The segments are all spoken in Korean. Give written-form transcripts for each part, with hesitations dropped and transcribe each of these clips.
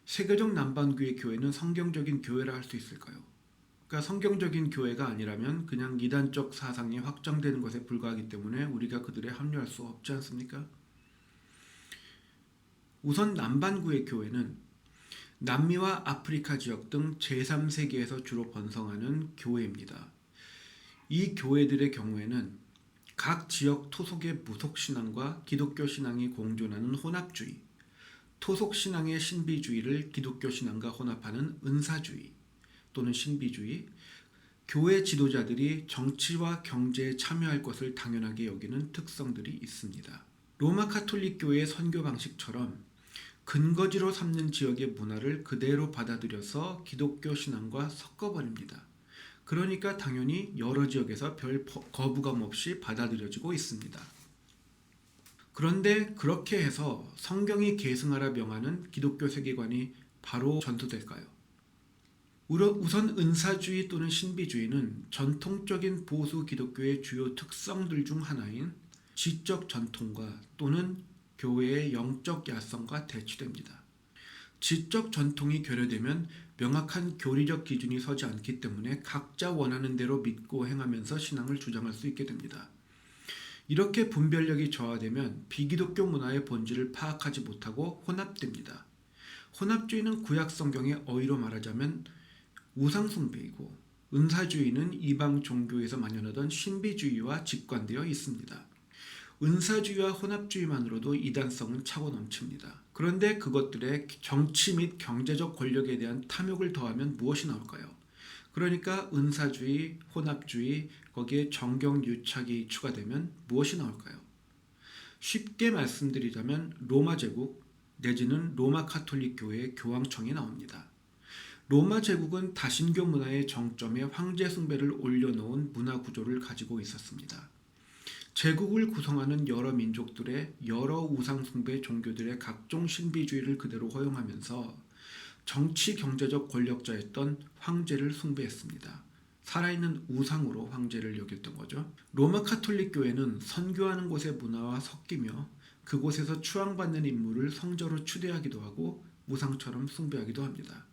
세계적 남반구의 교회는 성경적인 교회라 할 수 있을까요? 그러니까 성경적인 교회가 아니라면 그냥 이단적 사상이 확장되는 것에 불과하기 때문에 우리가 그들에 합류할 수 없지 않습니까? 우선 남반구의 교회는 남미와 아프리카 지역 등 제3세계에서 주로 번성하는 교회입니다. 이 교회들의 경우에는 각 지역 토속의 무속신앙과 기독교 신앙이 공존하는 혼합주의, 토속신앙의 신비주의를 기독교 신앙과 혼합하는 은사주의 또는 신비주의, 교회 지도자들이 정치와 경제에 참여할 것을 당연하게 여기는 특성들이 있습니다. 로마 카톨릭 교회의 선교 방식처럼 근거지로 삼는 지역의 문화를 그대로 받아들여서 기독교 신앙과 섞어버립니다. 그러니까 당연히 여러 지역에서 별 거부감 없이 받아들여지고 있습니다. 그런데 그렇게 해서 성경이 계승하라 명하는 기독교 세계관이 바로 전도될까요? 우선 은사주의 또는 신비주의는 전통적인 보수 기독교의 주요 특성들 중 하나인 지적 전통과 또는 교회의 영적 야성과 대치됩니다. 지적 전통이 결여되면 명확한 교리적 기준이 서지 않기 때문에 각자 원하는 대로 믿고 행하면서 신앙을 주장할 수 있게 됩니다. 이렇게 분별력이 저하되면 비기독교 문화의 본질을 파악하지 못하고 혼합됩니다. 혼합주의는 구약 성경의 어휘로 말하자면 우상숭배이고 은사주의는 이방 종교에서 만연하던 신비주의와 직관되어 있습니다. 은사주의와 혼합주의만으로도 이단성은 차고 넘칩니다. 그런데 그것들의 정치 및 경제적 권력에 대한 탐욕을 더하면 무엇이 나올까요? 그러니까 은사주의, 혼합주의, 거기에 정경 유착이 추가되면 무엇이 나올까요? 쉽게 말씀드리자면 로마 제국 내지는 로마 카톨릭 교회의 교황청이 나옵니다. 로마 제국은 다신교 문화의 정점에 황제 숭배를 올려놓은 문화 구조를 가지고 있었습니다. 제국을 구성하는 여러 민족들의 여러 우상숭배 종교들의 각종 신비주의를 그대로 허용하면서 정치 경제적 권력자였던 황제를 숭배했습니다. 살아있는 우상으로 황제를 여겼던 거죠. 로마 카톨릭 교회는 선교하는 곳의 문화와 섞이며 그곳에서 추앙받는 인물을 성저로 추대하기도 하고 우상처럼 숭배하기도 합니다.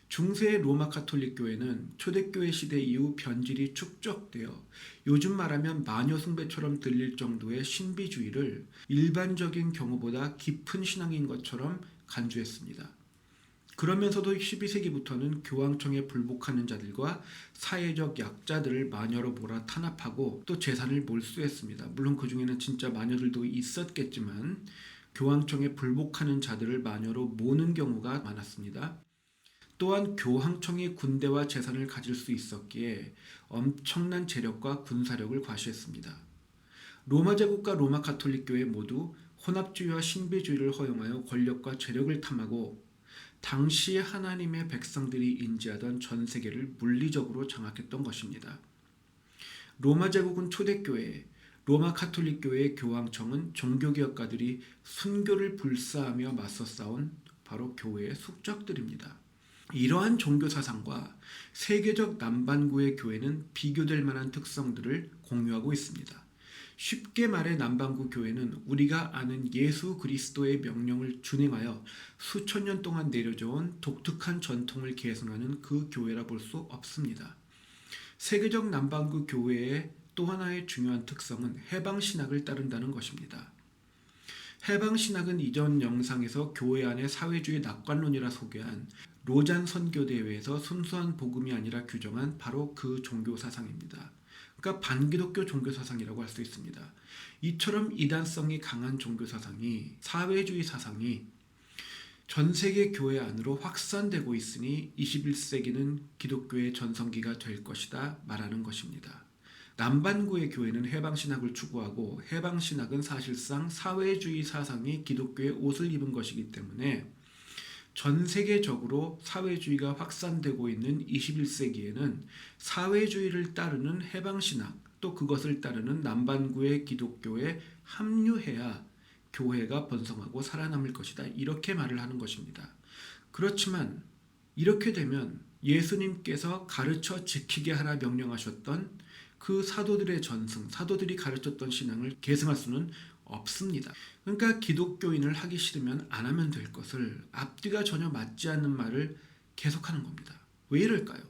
중세의 로마 카톨릭 교회는 초대교회 시대 이후 변질이 축적되어 요즘 말하면 마녀 숭배처럼 들릴 정도의 신비주의를 일반적인 경우보다 깊은 신앙인 것처럼 간주했습니다. 그러면서도 12세기부터는 교황청에 불복하는 자들과 사회적 약자들을 마녀로 몰아 탄압하고 또 재산을 몰수했습니다. 물론 그 중에는 진짜 마녀들도 있었겠지만 교황청에 불복하는 자들을 마녀로 모는 경우가 많았습니다. 또한 교황청이 군대와 재산을 가질 수 있었기에 엄청난 재력과 군사력을 과시했습니다. 로마 제국과 로마 카톨릭 교회 모두 혼합주의와 신비주의를 허용하여 권력과 재력을 탐하고 당시 하나님의 백성들이 인지하던 전 세계를 물리적으로 장악했던 것입니다. 로마 제국은 초대교회, 로마 카톨릭 교회의 교황청은 종교개혁가들이 순교를 불사하며 맞서 싸운 바로 교회의 숙적들입니다. 이러한 종교 사상과 세계적 남반구의 교회는 비교될 만한 특성들을 공유하고 있습니다. 쉽게 말해 남반구 교회는 우리가 아는 예수 그리스도의 명령을 준행하여 수천 년 동안 내려져온 독특한 전통을 계승하는 그 교회라 볼 수 없습니다. 세계적 남반구 교회의 또 하나의 중요한 특성은 해방신학을 따른다는 것입니다. 해방신학은 이전 영상에서 교회 안의 사회주의 낙관론이라 소개한 로잔 선교대회에서 순수한 복음이 아니라 규정한 바로 그 종교 사상입니다. 그러니까 반기독교 종교 사상이라고 할 수 있습니다. 이처럼 이단성이 강한 종교 사상이 사회주의 사상이 전 세계 교회 안으로 확산되고 있으니 21세기는 기독교의 전성기가 될 것이다 말하는 것입니다. 남반구의 교회는 해방신학을 추구하고 해방신학은 사실상 사회주의 사상이 기독교의 옷을 입은 것이기 때문에 전 세계적으로 사회주의가 확산되고 있는 21세기에는 사회주의를 따르는 해방신학 또 그것을 따르는 남반구의 기독교에 합류해야 교회가 번성하고 살아남을 것이다. 이렇게 말을 하는 것입니다. 그렇지만 이렇게 되면 예수님께서 가르쳐 지키게 하라 명령하셨던 그 사도들의 전승, 사도들이 가르쳤던 신앙을 계승할 수는 없습니다. 그러니까 기독교인을 하기 싫으면 안 하면 될 것을 앞뒤가 전혀 맞지 않는 말을 계속하는 겁니다. 왜 이럴까요?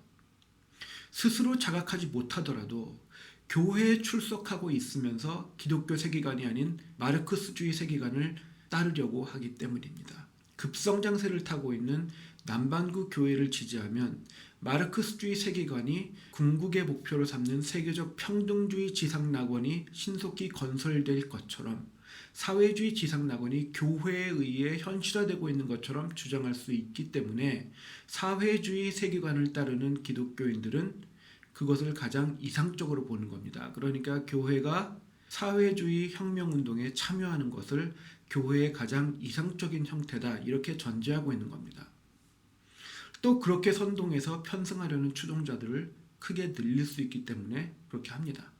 스스로 자각하지 못하더라도 교회에 출석하고 있으면서 기독교 세계관이 아닌 마르크스주의 세계관을 따르려고 하기 때문입니다. 급성장세를 타고 있는 남반구 교회를 지지하면 마르크스주의 세계관이 궁극의 목표로 삼는 세계적 평등주의 지상낙원이 신속히 건설될 것처럼 사회주의 지상낙원이 교회에 의해 현실화되고 있는 것처럼 주장할 수 있기 때문에 사회주의 세계관을 따르는 기독교인들은 그것을 가장 이상적으로 보는 겁니다. 그러니까 교회가 사회주의 혁명운동에 참여하는 것을 교회의 가장 이상적인 형태다 이렇게 전제하고 있는 겁니다. 또 그렇게 선동해서 편승하려는 추종자들을 크게 늘릴 수 있기 때문에 그렇게 합니다.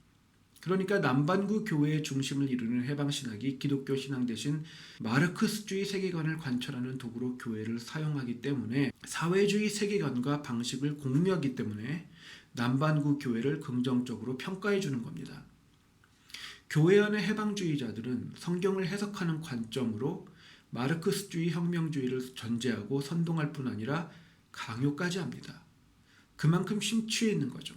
그러니까 남반구 교회의 중심을 이루는 해방신학이 기독교 신앙 대신 마르크스주의 세계관을 관철하는 도구로 교회를 사용하기 때문에 사회주의 세계관과 방식을 공유하기 때문에 남반구 교회를 긍정적으로 평가해 주는 겁니다. 교회 안의 해방주의자들은 성경을 해석하는 관점으로 마르크스주의 혁명주의를 전제하고 선동할 뿐 아니라 강요까지 합니다. 그만큼 심취해 있는 거죠.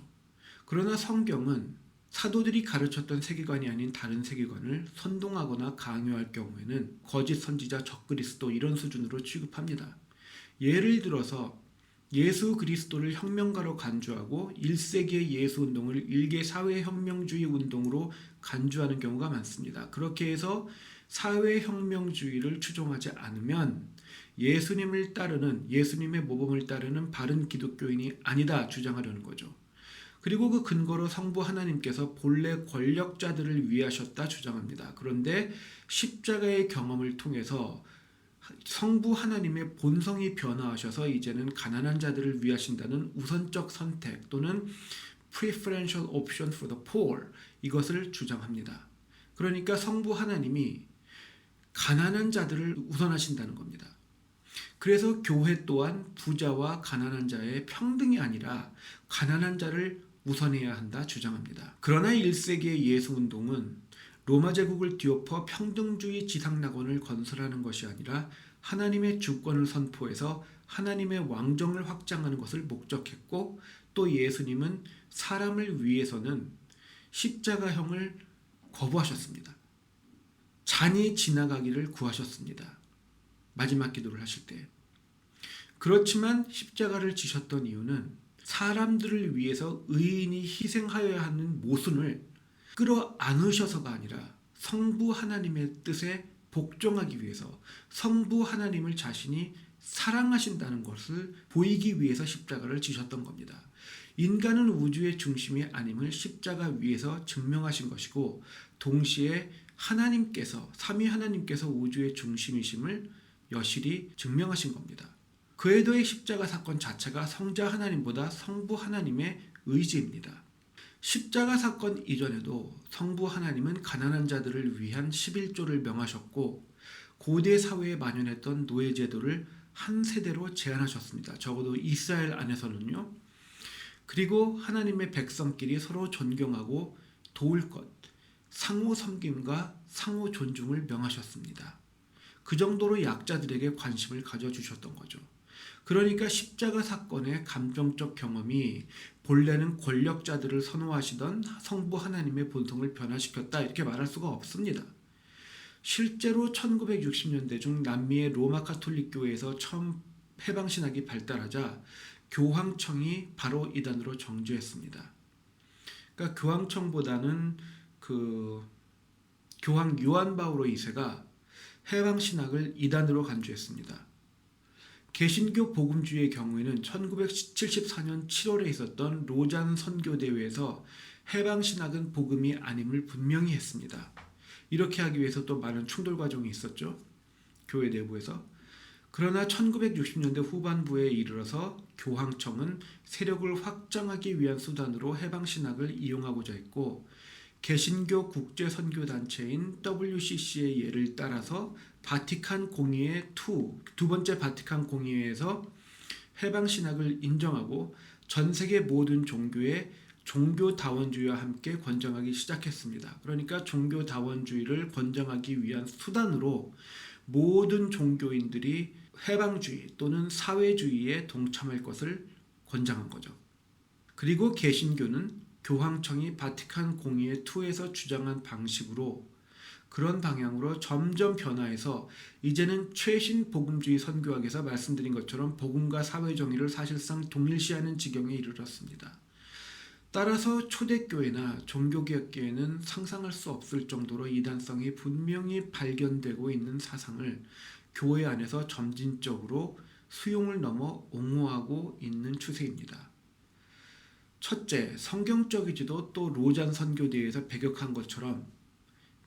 그러나 성경은 사도들이 가르쳤던 세계관이 아닌 다른 세계관을 선동하거나 강요할 경우에는 거짓 선지자, 적그리스도 이런 수준으로 취급합니다. 예를 들어서 예수 그리스도를 혁명가로 간주하고 1세기의 예수 운동을 일개 사회혁명주의 운동으로 간주하는 경우가 많습니다. 그렇게 해서 사회혁명주의를 추종하지 않으면 예수님을 따르는 예수님의 모범을 따르는 바른 기독교인이 아니다 주장하려는 거죠. 그리고 그 근거로 성부 하나님께서 본래 권력자들을 위하셨다 주장합니다. 그런데 십자가의 경험을 통해서 성부 하나님의 본성이 변화하셔서 이제는 가난한 자들을 위하신다는 우선적 선택 또는 preferential option for the poor 이것을 주장합니다. 그러니까 성부 하나님이 가난한 자들을 우선하신다는 겁니다. 그래서 교회 또한 부자와 가난한 자의 평등이 아니라 가난한 자를 우선해야 한다 주장합니다. 그러나 1세기의 예수운동은 로마 제국을 뒤엎어 평등주의 지상낙원을 건설하는 것이 아니라 하나님의 주권을 선포해서 하나님의 왕정을 확장하는 것을 목적했고 또 예수님은 사람을 위해서는 십자가형을 거부하셨습니다. 잔이 지나가기를 구하셨습니다. 마지막 기도를 하실 때. 그렇지만 십자가를 지셨던 이유는 사람들을 위해서 의인이 희생하여야 하는 모순을 끌어안으셔서가 아니라 성부 하나님의 뜻에 복종하기 위해서 성부 하나님을 자신이 사랑하신다는 것을 보이기 위해서 십자가를 지셨던 겁니다. 인간은 우주의 중심이 아님을 십자가 위에서 증명하신 것이고 동시에 하나님께서 삼위 하나님께서 우주의 중심이심을 여실히 증명하신 겁니다. 그에 더해 십자가 사건 자체가 성자 하나님보다 성부 하나님의 의지입니다. 십자가 사건 이전에도 성부 하나님은 가난한 자들을 위한 11조를 명하셨고 고대 사회에 만연했던 노예제도를 한 세대로 제한하셨습니다. 적어도 이스라엘 안에서는요. 그리고 하나님의 백성끼리 서로 존경하고 도울 것, 상호 섬김과 상호 존중을 명하셨습니다. 그 정도로 약자들에게 관심을 가져주셨던 거죠. 그러니까 십자가 사건의 감정적 경험이 본래는 권력자들을 선호하시던 성부 하나님의 본성을 변화시켰다 이렇게 말할 수가 없습니다. 실제로 1960년대 중 남미의 로마 가톨릭 교회에서 처음 해방신학이 발달하자 교황청이 바로 이단으로 정죄했습니다. 그러니까 교황청보다는 교황 요한 바오로 2세가 해방신학을 이단으로 간주했습니다. 개신교 복음주의의 경우에는 1974년 7월에 있었던 로잔 선교대회에서 해방신학은 복음이 아님을 분명히 했습니다. 이렇게 하기 위해서 또 많은 충돌 과정이 있었죠. 교회 내부에서. 그러나 1960년대 후반부에 이르러서 교황청은 세력을 확장하기 위한 수단으로 해방신학을 이용하고자 했고 개신교 국제선교단체인 WCC의 예를 따라서 바티칸 공의회 두 번째 바티칸 공의회에서 해방신학을 인정하고 전 세계 모든 종교에 종교다원주의와 함께 권장하기 시작했습니다. 그러니까 종교다원주의를 권장하기 위한 수단으로 모든 종교인들이 해방주의 또는 사회주의에 동참할 것을 권장한 거죠. 그리고 개신교는 교황청이 바티칸 공의회 2에서 주장한 방식으로 그런 방향으로 점점 변화해서 이제는 최신 복음주의 선교학에서 말씀드린 것처럼 복음과 사회정의를 사실상 동일시하는 지경에 이르렀습니다. 따라서 초대교회나 종교개혁교회는 상상할 수 없을 정도로 이단성이 분명히 발견되고 있는 사상을 교회 안에서 점진적으로 수용을 넘어 옹호하고 있는 추세입니다. 첫째, 성경적이지도 또 로잔 선교대회에서 배격한 것처럼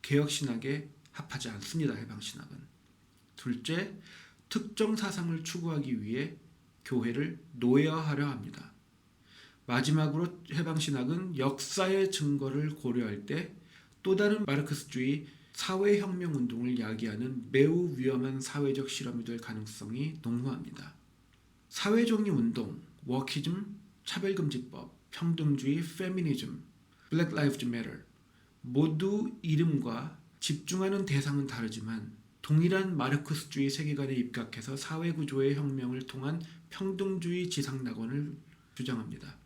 개혁신학에 합하지 않습니다. 해방신학은. 둘째, 특정 사상을 추구하기 위해 교회를 노예화하려 합니다. 마지막으로 해방신학은 역사의 증거를 고려할 때 또 다른 마르크스주의 사회혁명운동을 야기하는 매우 위험한 사회적 실험이 될 가능성이 농후합니다. 사회정의운동, 워키즘, 차별금지법, 평등주의, 페미니즘, Black Lives Matter 모두 이름과 집중하는 대상은 다르지만 동일한 마르크스주의 세계관에 입각해서 사회구조의 혁명을 통한 평등주의 지상낙원을 주장합니다.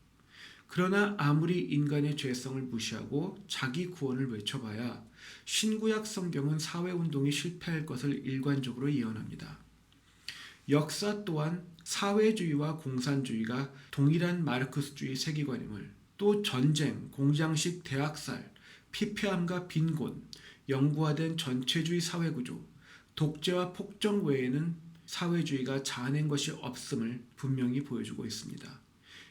그러나 아무리 인간의 죄성을 무시하고 자기 구원을 외쳐봐야 신구약 성경은 사회운동이 실패할 것을 일관적으로 예언합니다. 역사 또한 사회주의와 공산주의가 동일한 마르크스주의 세계관임을, 또 전쟁, 공장식 대학살, 피폐함과 빈곤, 영구화된 전체주의 사회구조, 독재와 폭정 외에는 사회주의가 자아낸 것이 없음을 분명히 보여주고 있습니다.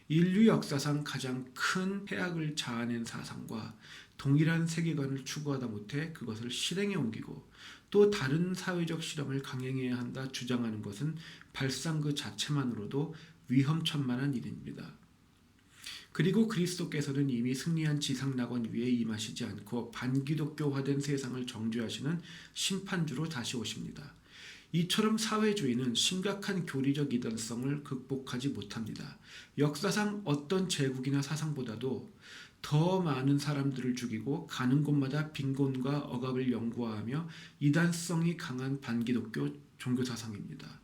인류 역사상 가장 큰 해악을 자아낸 사상과 동일한 세계관을 추구하다 못해 그것을 실행에 옮기고 또 다른 사회적 실험을 강행해야 한다 주장하는 것은 발상 그 자체만으로도 위험천만한 일입니다. 그리고 그리스도께서는 이미 승리한 지상낙원 위에 임하시지 않고 반기독교화된 세상을 정죄하시는 심판주로 다시 오십니다. 이처럼 사회주의는 심각한 교리적 이단성을 극복하지 못합니다. 역사상 어떤 제국이나 사상보다도 더 많은 사람들을 죽이고 가는 곳마다 빈곤과 억압을 연구하며 이단성이 강한 반기독교 종교사상입니다.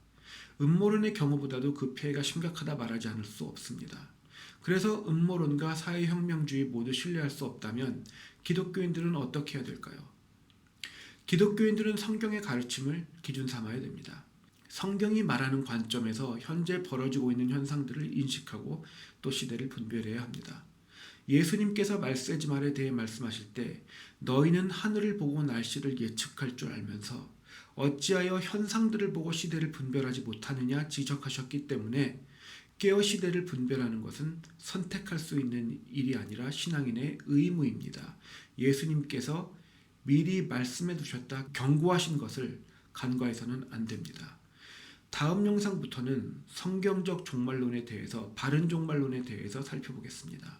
음모론의 경우보다도 그 피해가 심각하다 말하지 않을 수 없습니다. 그래서 음모론과 사회혁명주의 모두 신뢰할 수 없다면 기독교인들은 어떻게 해야 될까요? 기독교인들은 성경의 가르침을 기준 삼아야 됩니다. 성경이 말하는 관점에서 현재 벌어지고 있는 현상들을 인식하고 또 시대를 분별해야 합니다. 예수님께서 말세지 말에 대해 말씀하실 때 너희는 하늘을 보고 날씨를 예측할 줄 알면서 어찌하여 현상들을 보고 시대를 분별하지 못하느냐 지적하셨기 때문에 깨어 시대를 분별하는 것은 선택할 수 있는 일이 아니라 신앙인의 의무입니다. 예수님께서 미리 말씀해 두셨다 경고하신 것을 간과해서는 안 됩니다. 다음 영상부터는 성경적 종말론에 대해서, 바른 종말론에 대해서 살펴보겠습니다.